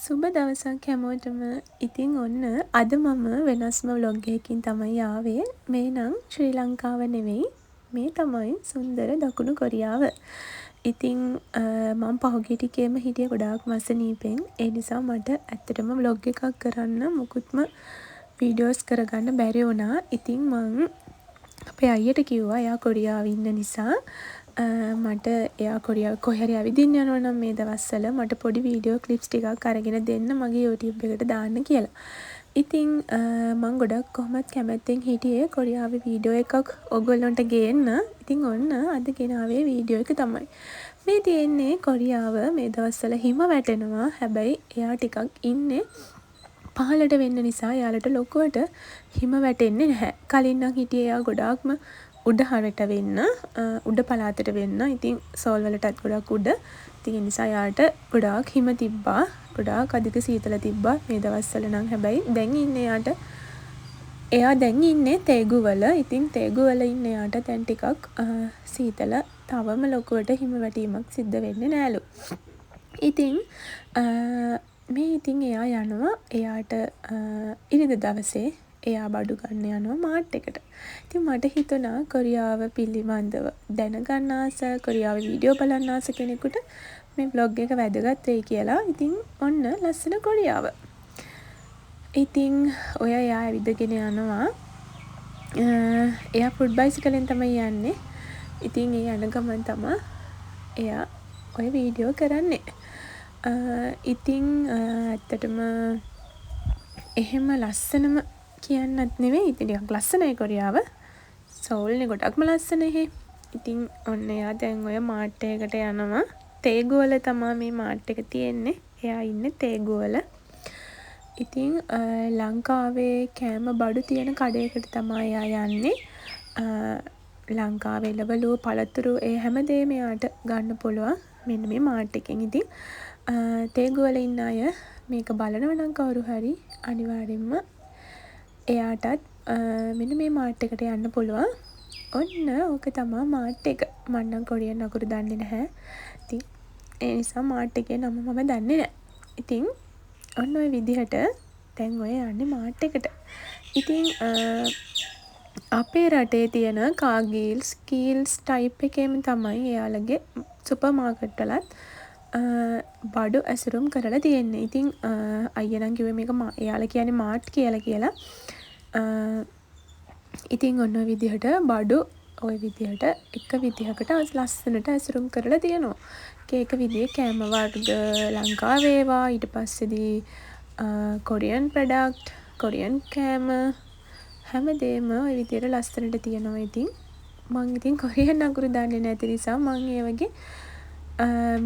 සුබ දවසක් හැමෝටම. ඉතින් ඔන්න අද මම වෙනස්ම vlog එකකින් තමයි ආවේ. මේ නම් ශ්‍රී ලංකාව නෙවෙයි. මේ තමයි සුන්දර දකුණු කොරියාව. ඉතින් මම පහුගිය ටිකේම හිටියේ ගොඩාක් අසනීපෙන්. ඒ නිසා මට ඇත්තටම vlog එකක් කරන්න මුකුත්ම වීඩියෝස් කරගන්න බැරි වුණා. ඉතින් මං අපේ අයියට කිව්වා එයා කොරියාවේ ඉන්න නිසා මට එයා කොරියාව කොහේ හරි ඇවිදින්න යනවා නම් මේ දවස්වල මට පොඩි වීඩියෝ ක්ලිප්ස් ටිකක් අරගෙන දෙන්න මගේ YouTube එකට දාන්න කියලා. ඉතින් මම ගොඩක් කොහොමත් කැමැත්තෙන් හිටියේ කොරියාවේ වීඩියෝ එකක් ඔයගොල්ලන්ට ගේන්න. ඉතින් ඔන්න අද ගෙනාවේ වීඩියෝ එක තමයි. මේ තියෙන්නේ කොරියාව මේ දවස්වල හිම වැටෙනවා. හැබැයි එයා ටිකක් ඉන්නේ පහළට වෙන්න නිසා එයාලට ලොකුවට හිම වැටෙන්නේ නැහැ. කලින් නම් හිටියේ එයා ගොඩාක්ම උඩ හරට වෙන්න උඩ පළාතට වෙන්න. ඉතින් සෝල් වලටත් ගොඩක් උඩ. ඉතින් ඒ නිසා යාට ගොඩාක් හිම තිබ්බා. ගොඩාක් අධික සීතල තිබ්බා මේ දවස්වල නම්. හැබැයි දැන් ඉන්නේ එයා දැන් ඉන්නේ තේගු වල. ඉතින් තේගු වල ඉන්න යාට දැන් ටිකක් සීතල තවම ලොකුවට හිම වැටීමක් සිද්ධ වෙන්නේ නෑලු. ඉතින් මේ ඉතින් එයා යනවා එයාට ඉරිදා දවසේ එයා බඩු ගන්න යනවා මාට් එකට. ඉතින් මට හිතුණා කොරියාව පිළිබඳව දැනගන්න ආස, කොරියාවේ වීඩියෝ බලන්න ආස කෙනෙකුට මේ vlog එක වැදගත් වෙයි කියලා. ඉතින් ඔන්න ලස්සන කොරියාව. ඉතින් එයා ඇවිදගෙන යනවා. එයා ෆුඩ් බයිසිකලෙන් තමයි යන්නේ. ඉතින් ඒ යන ගමන් තමයි එයා ඔය වීඩියෝ කරන්නේ. ඉතින් ඇත්තටම එහෙම ලස්සනම කියන්නත් නෙවෙයි. ඉතින් ටිකක් ලස්සනයි කොරියාව. සෝල්නේ ගොඩක්ම ලස්සන එහෙ. ඉතින් ඔන්න එයා දැන් ඔය මාට් එකකට යනවා. තේගු වල තමයි මේ මාට් එක තියෙන්නේ. එයා ඉන්නේ තේගු වල. ඉතින් ලංකාවේ කෑම බඩු තියෙන කඩේකට තමයි එයා යන්නේ. ලංකාවේ එළවලු පළතුරු ඒ හැමදේම එයාට ගන්න පුළුවන් මෙන්න මේ මාට් එකෙන්. ඉතින් තේගු වල ඉන්න අය මේක බලනවා නම් කවුරු හරි අනිවාර්යෙන්ම එයාටත් මෙන්න මේ මාට් එකට යන්න පුළුවන්. ඔන්න ඕක තමයි මාට් එක. මම නම් කොරියන් අකුරු දන්නේ නැහැ. ඉතින් ඒ නිසා මාට් එකේ නම මම දන්නේ නැහැ. ඉතින් ඔන්න ඔය විදිහට දැන් ඔය යන්නේ මාට් එකට. ඉතින් අපේ රටේ තියෙන කාගීල්ස් කීල්ස් ටයිප් එකේම තමයි එයාලගේ සුපර් මාකට් වලත් බඩු ඇසුරුම් කරලා තියෙන්නේ. ඉතින් අයියා නම් කිව්වේ මේක එයාලා කියන්නේ මාට් කියලා. ඉතින් ඔන්න ඔය විදිහට බඩු ඔය විදිහට එක විදිහකට ලස්සනට ඇසුරුම් කරලා තියෙනවා. එක විදිහේ කෑම වර්ග ලංකාවේ ඒවා ඊට පස්සේදී කොරියන් ප්‍රොඩක්ට් කොරියන් කෑම හැමදේම ඔය විදිහට ලස්සනට තියෙනවා. ඉතින් මම ඉතින් කොරියන් අකුරු දන්නේ නැති නිසා මම ඒ වගේ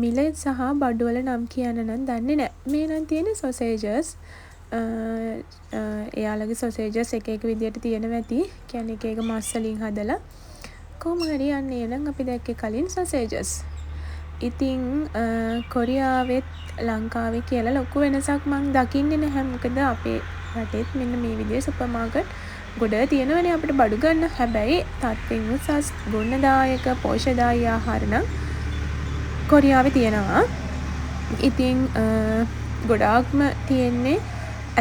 මිල සහ බඩු වල නම් කියන්න නම් දන්නේ නැහැ. මේ නම් තියෙන්නේ සොසේජස්. එයාලගේ සොසේජස් එක විදිහට තියෙනවා ඇති. කියන්නේ එක මස් වලින් හදලා කොහොම හරි යන්නේ නම් අපි දැක්කේ කලින් සොසේජස්. ඉතින් කොරියාවෙත් ලංකාවේ කියලා ලොකු වෙනසක් මම දකින්නේ නැහැ. මොකද අපේ රටේත් මෙන්න මේ විදිහේ සුපර් මාකට් ගොඩ තියෙනවනේ අපිට බඩු ගන්න. හැබැයි තත්ත්වෙන් උසස් ගුණදායක පෝෂ්‍යදායී ආහාර නම් කොරියාවේ තියෙනවා. ඉතින් ගොඩාක්ම තියෙන්නේ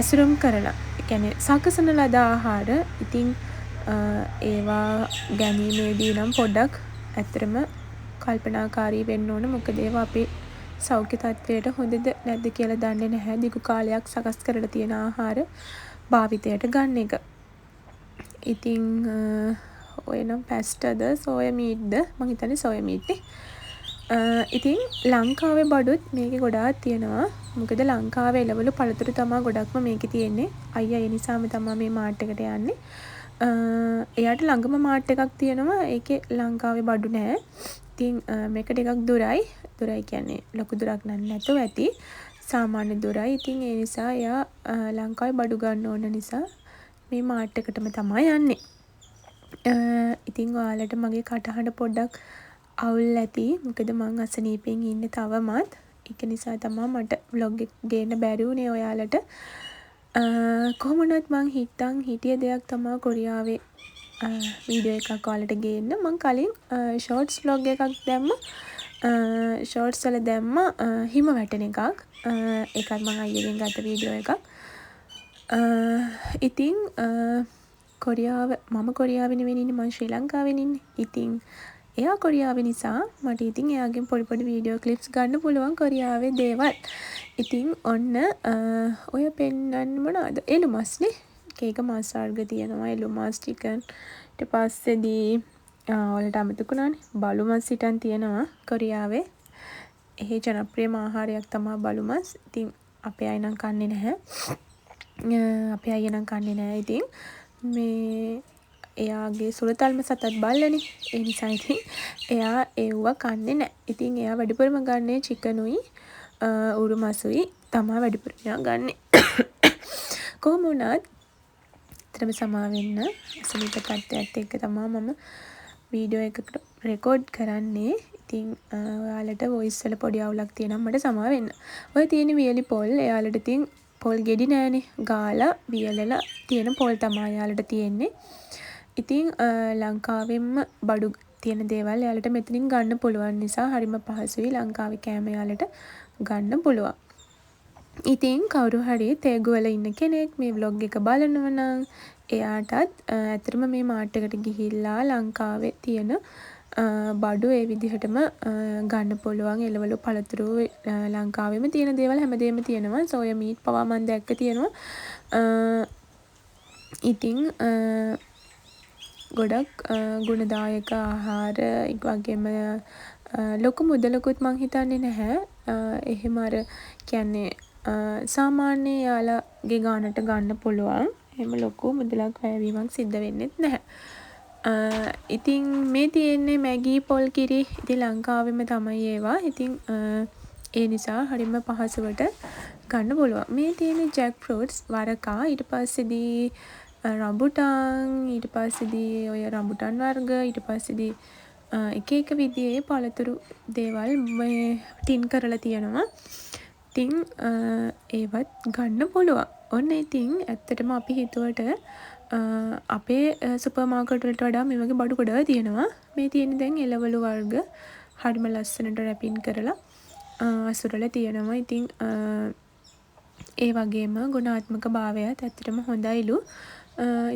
ඇසුරුම් කරලා. ඒ කියන්නේ සකසන ලද ආහාර. ඉතින් ඒවා ගැනීමේදී නම් පොඩ්ඩක් ඇත්තටම කල්පනාකාරී වෙන්න ඕන. මොකද ඒවා අපේ සෞඛ්‍ය තත්ත්වයට හොඳද නැද්ද කියලා දන්නේ නැහැ. දිගු කාලයක් සකස් කරලා තියෙන ආහාර භාවිතයට ගන්න එක. ඉතින් ඔය නම් පැස්ටද සෝයා මීට්ද මම හිතන්නේ සෝයා මීට් නේ. ඉතින් ලංකාවේ බඩුත් මේකේ ගොඩාක් තියෙනවා. මොකද ලංකාවේ එළවලු පළතුරු තමයි ගොඩක්ම මේකේ තියෙන්නේ. අයියා ඒ නිසාම තමයි මේ මාට් එකට යන්නේ. එයාට ළඟම මාට් එකක් තියෙනවා. ඒකේ ලංකාවේ බඩු නැහැ. ඉතින් මේක ටිකක් දුරයි. දුරයි කියන්නේ ලොකු දුරක් නැතුව ඇති. සාමාන්‍ය දුරයි. ඉතින් ඒ නිසා එයා ලංකාවේ බඩු ගන්න ඕන නිසා මේ මාට් එකටම තමයි යන්නේ. ඉතින් ඔයාලට මගේ කටහඬ පොඩ්ඩක් අවුල් ඇති. මොකද මං අසනීපෙන් ඉන්නේ තවමත්. ඒක නිසා තමයි මට vlog එක ගේන්න බැරි වුණේ ඔයාලට. කොහොම වුණත් මං හිටිය දෙයක් තමයි කොරියාවේ වීඩියෝ එකක් ඔයාලට ගේන්න. මං කලින් ෂෝට්ස් vlog එකක් දැම්ම. ෂෝට්ස් වල දැම්ම හිම වැටෙන එකක්. ඒකත් මම අයියගෙන් ගත්ත වීඩියෝ එකක්. ඉතින් කොරියාව මම කොරියාවේ නෙවෙයි ඉන්නේ මම ශ්‍රී ලංකාවෙන් ඉන්නේ. ඉතින් එයා කොරියාවේ නිසා මට ඉතින් එයාගෙන් පොඩි වීඩියෝ ක්ලිප්ස් ගන්න පුළුවන් කොරියාවේ දේවල්. ඉතින් ඔන්න ඔය පෙන්නන්න මොනවද? එළු මස්නේ. එක මස් වර්ග තියෙනවා. එළු මස් චිකන්. ඊට පස්සේදී ඔයාලට අමතක වුණානේ. බලු මස් හිටන් තියෙනවා කොරියාවේ. එහි ජනප්‍රියම ආහාරයක් තමයි බලු මස්. ඉතින් අපේ අය නම් කන්නේ නැහැ. අපේ අයියා නම් කන්නේ නැහැ. ඉතින් මේ එයාගේ සුරතල්ම සතත් බල්ලනේ. ඒ නිසා ඉතින් එයා ඒව කන්නේ නැහැ. ඉතින් එයා වැඩිපුරම ගන්නේ චිකනුයි උරු මසුයි තමයි වැඩිපුරම එයා ගන්නේ. කොහොම වුණත් ඇත්තටම සමා වෙන්න අසනීප තත්ත්වයත් එක්ක තමයි මම වීඩියෝ එකකට රෙකෝඩ් කරන්නේ. ඉතින් ඔයාලට වොයිස් වල පොඩි අවුලක් තියෙනවා මට සමා වෙන්න. ඔය තියෙන වියලි පොල් එයාලට ඉතින් පොල් ගෙඩි නෑනේ. ගාලා වියලලා තියෙන පොල් තමයි එයාලට තියෙන්නේ. ඉතින් ලංකාවෙන්ම බඩු තියෙන දේවල් එයාලට මෙතනින් ගන්න පුළුවන් නිසා හරිම පහසුයි ලංකාවේ කෑම එයාලට ගන්න පුළුවන්. ඉතින් කවුරු හරි තේගු වල ඉන්න කෙනෙක් මේ vlog එක බලනවා නම් එයාටත් ඇත්තටම මේ මාර්ට් එකට ගිහිල්ලා ලංකාවේ තියෙන බඩු ඒ විදිහටම ගන්න පුළුවන්. එළවලු පළතුරු ලංකාවෙම තියෙන දේවල් හැමදේම තියෙනවා. සෝයා මීට් පවා මම දැක්ක තියෙනවා. ඉතින් ගොඩක් ගුණදායක ආහාර වගේම ලොකු මුදලකුත් මං හිතන්නේ නැහැ. එහෙම අර කියන්නේ සාමාන්‍ය යාලගේ ගානට ගන්න පුළුවන්. එහෙම ලොකු මුදලක් වැයවීමක් සිද්ධ වෙන්නෙත් නැහැ. ඉතින් මේ තියෙන්නේ මැගී පොල් කිරි. ඉතින් ලංකාවෙම තමයි ඒවා. ඉතින් ඒ නිසා හරිම පහසුවට ගන්න පුළුවන්. මේ තියෙන්නේ ජැක් ෆෘට්ස් වරකා. ඊට පස්සේදී රඹුටන්, ඊට පස්සේදී ඔය රඹුටන් වර්ග, ඊට පස්සේදී එක විදිහේ පළතුරු දේවල් මේ ටින් කරලා තියෙනවා. ඉතින් ඒවත් ගන්න පුළුවන්. ඔන්න ඉතින් ඇත්තටම අපි හිතුවට අපේ සුපර් මාකට් වලට වඩා මේ වගේ බඩු ගොඩක් තියෙනවා. මේ තියෙන දැන් එළවලු වර්ග හරිම ලස්සනට රැපින් කරලා අසුරලා තියෙනවා. ඉතින් ඒ වගේම ගුණාත්මක භාවයත් ඇත්තටම හොඳයිලු.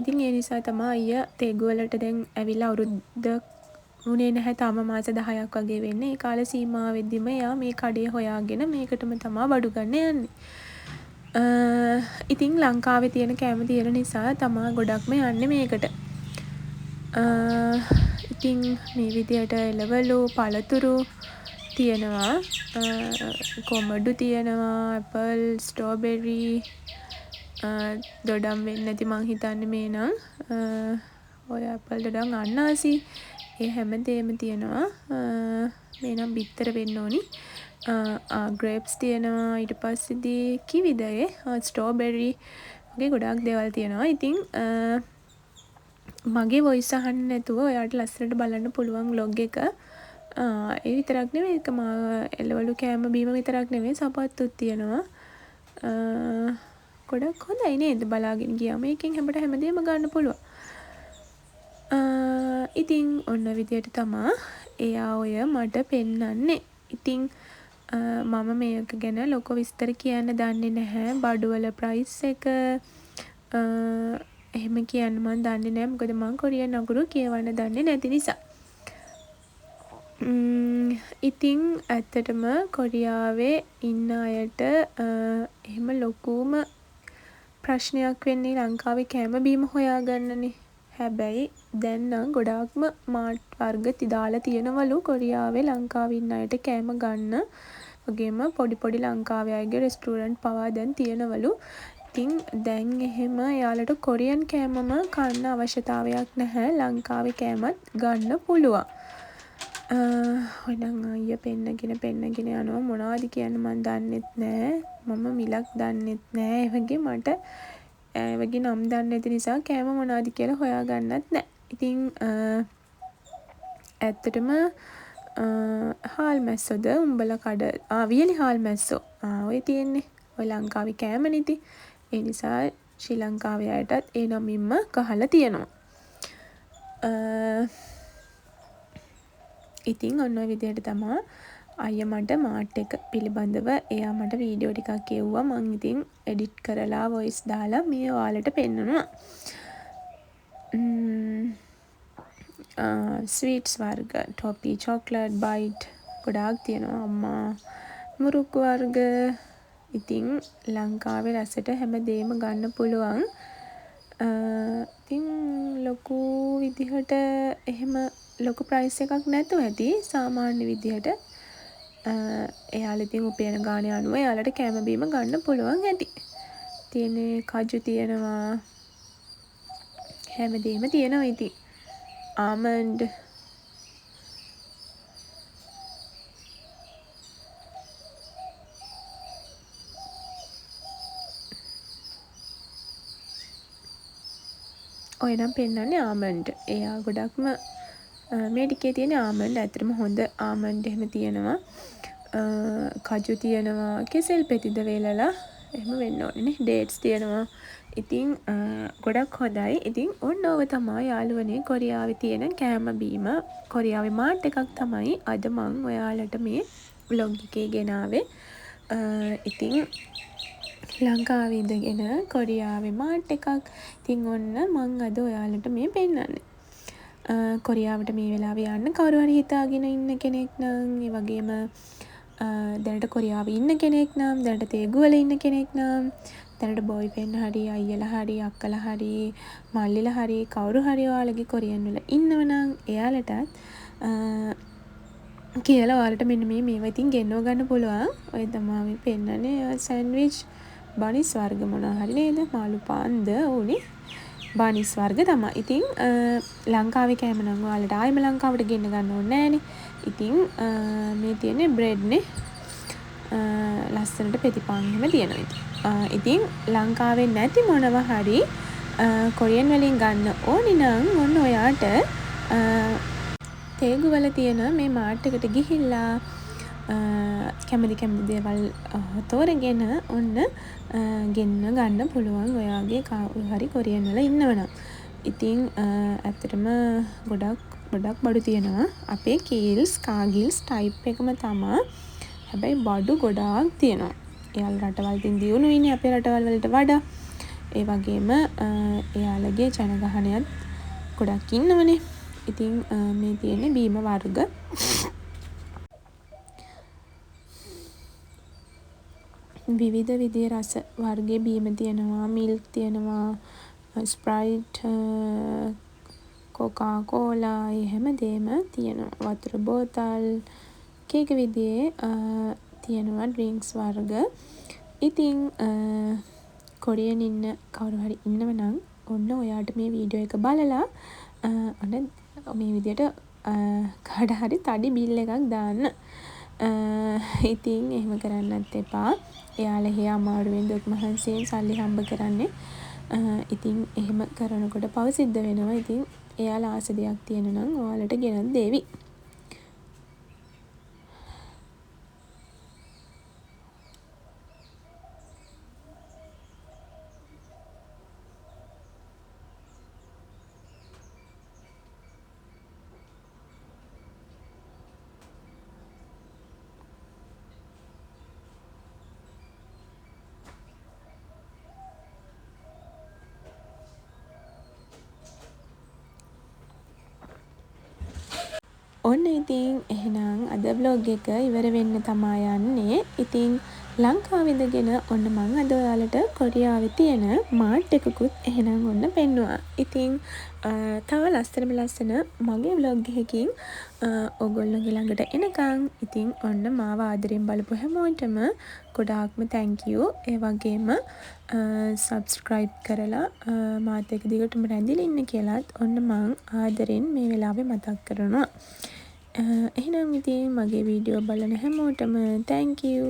ඉතින් ඒ නිසා තමයි අයියා තේගු වලට දැන් ඇවිල්ලා අවුරුද්දක් උනේ නැහැ. තාම මාස 10ක් වගේ වෙන්නේ. ඒ කාල සීමාවෙදිම එයා මේ කඩේ හොයාගෙන මේකටම තමයි බඩු ගන්න යන්නේ. ඉතින් ලංකාවේ තියෙන කෑම තියෙන නිසා තමයි ගොඩක්ම යන්නේ මේකට. ඉතින් මේ විදියට එළවලු පළතුරු තියෙනවා. කොමඩු තියෙනවා, ඇපල්, ස්ට්‍රෝබෙරි, දොඩම් වෙන්නේ නැති මං හිතන්නේ මේ නම්. ඔය ඇපල් දොඩම් අන්නාසි ඒ හැමදේම තියෙනවා. මේ නම් බිත්තර වෙන්න ඕනි. ග්‍රේප්ස් තියෙනවා. ඊට පස්සේදී කිවිද ස්ට්‍රෝබෙරි වගේ ගොඩාක් දේවල් තියෙනවා. ඉතින් මගේ වොයිස් අහන්න නැතුව ඔයාලට ලස්සනට බලන්න පුළුවන් vlog එක. ඒ විතරක් නෙවෙයි ඒක එළවලු කෑම බීම විතරක් නෙවෙයි සපත්තුත් තියෙනවා. ගොඩක් හොඳයි නේද බලාගෙන ගියාම එකෙන් හැමදේම ගන්න පුළුවන්. ඉතින් ඔන්න විදියට තමා එයා ඔය මට පෙන්නන්නේ. ඉතින් මම මේක ගැන ලොකු විස්තර කියන්න දන්නේ නැහැ. බඩුවල ප්‍රයිස් එක එහෙම කියන්න මම දන්නේ නැහැ. මොකද මම කොරියන් අකුරු කියවන්න දන්නේ නැති නිසා. ඉතින් ඇත්තටම කොරියාවේ ඉන්න අයට එහෙම ලොකුම ප්‍රශ්නයක් වෙන්නේ ලංකාවේ කෑම බීම හොයාගන්නනේ. හැබැයි දැන් නම් ගොඩාක්ම මාර්ට් වර්ග දාලා තියෙනවලු කොරියාවේ ලංකාවේ ඉන්න අයට කෑම ගන්න. වගේම පොඩි ලංකාවේ අයගේ රෙස්ටුරන්ට් පවා දැන් තියෙනවලු. ඉතින් දැන් එහෙම එයාලට කොරියන් කෑමම කන්න අවශ්‍යතාවයක් නැහැ. ලංකාවේ කෑමත් ගන්න පුළුවන්. ඔය නම් අයියා පෙන්නගෙන යනවා. මොනවද කියන්න මන් දන්නෙත් නැහැ. මම මිලක් දන්නෙත් නැහැ. ඒ වගේ මට ඒ වගේ නම් දන්නේ නැති නිසා කෑම මොනවද කියලා හොයාගන්නත් නැහැ. ඉතින් ඇත්තටම හාල් මැස්සොද උඹලා කඩ වියලි හාල් මැස්සෝ ඔය තියෙන්නේ. ඔය ලංකාවේ කෑමනේ ඉතින්. ඒ නිසා ශ්‍රී ලංකාවේ අයටත් ඒ නමින්ම ගහලා තියෙනවා. ඉතින් ඔන්න ඔය විදිහට තමයි අයියා මට මාට් එක පිළිබඳව එයා මට වීඩියෝ ටිකක් කිව්වා. මං ඉතින් එඩිට් කරලා වොයිස් දාලා මේ ඔයාලට පෙන්නුවා. ස්වීට්ස් වර්ග ටොපි චොක්ලට් බයිට් ගොඩාක් තියෙනවා අම්මා. මුරුක්කු වර්ග ඉතින් ලංකාවේ රසට හැමදේම ගන්න පුළුවන්. ඉතින් ලොකු විදිහට එහෙම ලොකු ප්‍රයිස් එකක් නැතුව ඇති සාමාන්‍ය විදිහට. එයාලා ඉතින් උපයන ගානේ අනුව එයාලට කෑම බීම ගන්න පුළුවන් ඇති. තියෙන්නේ කජු තියෙනවා හැමදේම තියෙනවා ඉතින්. ආමන්ඩ් ඔය නම් පෙන්නන්නේ ආමන්ඩ්. එයා ගොඩක්ම මේ ටිකේ තියෙන ආමන්ඩ් ඇත්තටම හොඳ ආමන්ඩ් එහෙම තියෙනවා. කජු තියෙනවා. කෙසෙල් පෙතිද වේලලා එහෙම වෙන්න ඕනේ නේ. ඩේට්ස් තියෙනවා. ඉතින් ගොඩක් හොඳයි. ඉතින් ඔන්න ඔව තමයි යාළුවනේ කොරියාවේ තියෙන කෑම බීම. කොරියාවේ මාට් එකක් තමයි අද මං ඔයාලට මේ vlog එකේ ගෙනාවේ. ඉතින් ලංකාවේ ඉඳගෙන කොරියාවේ මාට් එකක්. ඉතින් ඔන්න මං අද ඔයාලට මේ පෙන්නන්නේ. කොරියාවට මේ වෙලාවේ යන්න කවුරු හරි හිතාගෙන ඉන්න කෙනෙක් නම්, ඒ වගේම දැනට කොරියාවේ ඉන්න කෙනෙක් නම්, දැනට තේගුවල ඉන්න කෙනෙක් නම්, දැනට බොයිෆ්‍රෙන්ඩ් හරි අයියලා හරි අක්කලා හරි මල්ලිලා හරි කවුරු හරි ඔයාලගේ කොරියන් වල ඉන්නවනම් එයාලටත් කියලා ඔයාලට මෙන්න මේවා ඉතින් ගෙන්නව ගන්න පුළුවන්. ඔය තමයි මේ පෙන්නන්නේ සෑන්ඩ්විච් බනිස් වර්ග මොනවා හරි නේද? මාළු පාන්ද උනේ බනිස් වර්ග තමයි. ඉතින් ලංකාවේ කෑම නම් ඔයාලට ආයෙම ලංකාවට ගෙන්න ගන්න ඕනේ නෑනේ. ඉතින් මේ තියෙන්නේ බ්‍රෙඩ් නේ. ලස්සනට පෙතිපන් එහෙම තියෙනවා ඉතින් ලංකාවේ නැති මොනවා හරි කොරියන් වලින් ගන්න ඕනි නම් ඔන්න ඔයාට තේගුවල තියෙන මේ මාට් එකට ගිහිල්ලා කැමති දේවල් තෝරගෙන ඔන්න ගෙන්න ගන්න පුළුවන් ඔයාගේ කවුරු හරි කොරියන් වල ඉන්නවනම්. ඉතින් ඇත්තටම ගොඩක් බඩු තියෙනවා. අපේ කීල්ස් කාගිල්ස් ටයිප් එකම තමා. හැබැයි බඩු ගොඩාක් තියෙනවා. එයාලා රටවල් ඉතින් දියුණුයිනේ අපේ රටවල් වලට වඩා. ඒ වගේම එයාලගේ ජනගහනයත් ගොඩක් ඉන්නවනේ. ඉතින් මේ තියෙන්නේ බීම වර්ග. විවිධ විදිහේ රස වර්ගයේ බීම තියෙනවා. මිල්ක් තියෙනවා. ස්ප්‍රයිට් කොකා කෝලා එහෙම දේම තියෙනවා. වතුර බෝතල් එක විදිහේ තියෙනවා ඩ්‍රින්ක්ස් වර්ග. ඉතින් කොරියන් ඉන්න කවුරු හරි ඉන්නව නම් ඔන්න ඔයාට මේ වීඩියෝ එක බලලා ඔන්න මේ විදිහට කාට හරි තඩි බිල් එකක් දාන්න. ඉතින් එහෙම කරන්නත් එපා. එයාලා හේ අමාරුවෙන් දුක් මහන්සියෙන් සල්ලි හම්බ කරන්නේ. ඉතින් එහෙම කරනකොට පව සිද්ධ වෙනවා. ඉතින් එයාලා ආස දෙයක් තියෙන නම් ඔයාලට ගෙනත් දෙවි. ඔන්න ඉතින් එහෙනම් අද vlog එක ඉවර වෙන්න තමා යන්නේ. ඉතින් ලංකාවේ ඉඳගෙන ඔන්න මං අද ඔයාලට කොරියාවේ තියෙන මාට් එකකුත් එහෙනම් ඔන්න පෙන්නුවා. ඉතින් තව ලස්සන මගේ vlog එකකින් ඔයගොල්ලෝගේ ළඟට එනකන් ඉතින් ඔන්න මාව ආදරෙන් බලපු හැමෝටම ගොඩාක්ම thank you. ඒ වගේම subscribe කරලා මාත් එක්ක දිගටම රැඳිලා ඉන්න කියලාත් ඔන්න මං ආදරෙන් මේ වෙලාවේ මතක් කරනවා. එහෙනම් ඉතින් මගේ වීඩියෝ බලන හැමෝටම thank you.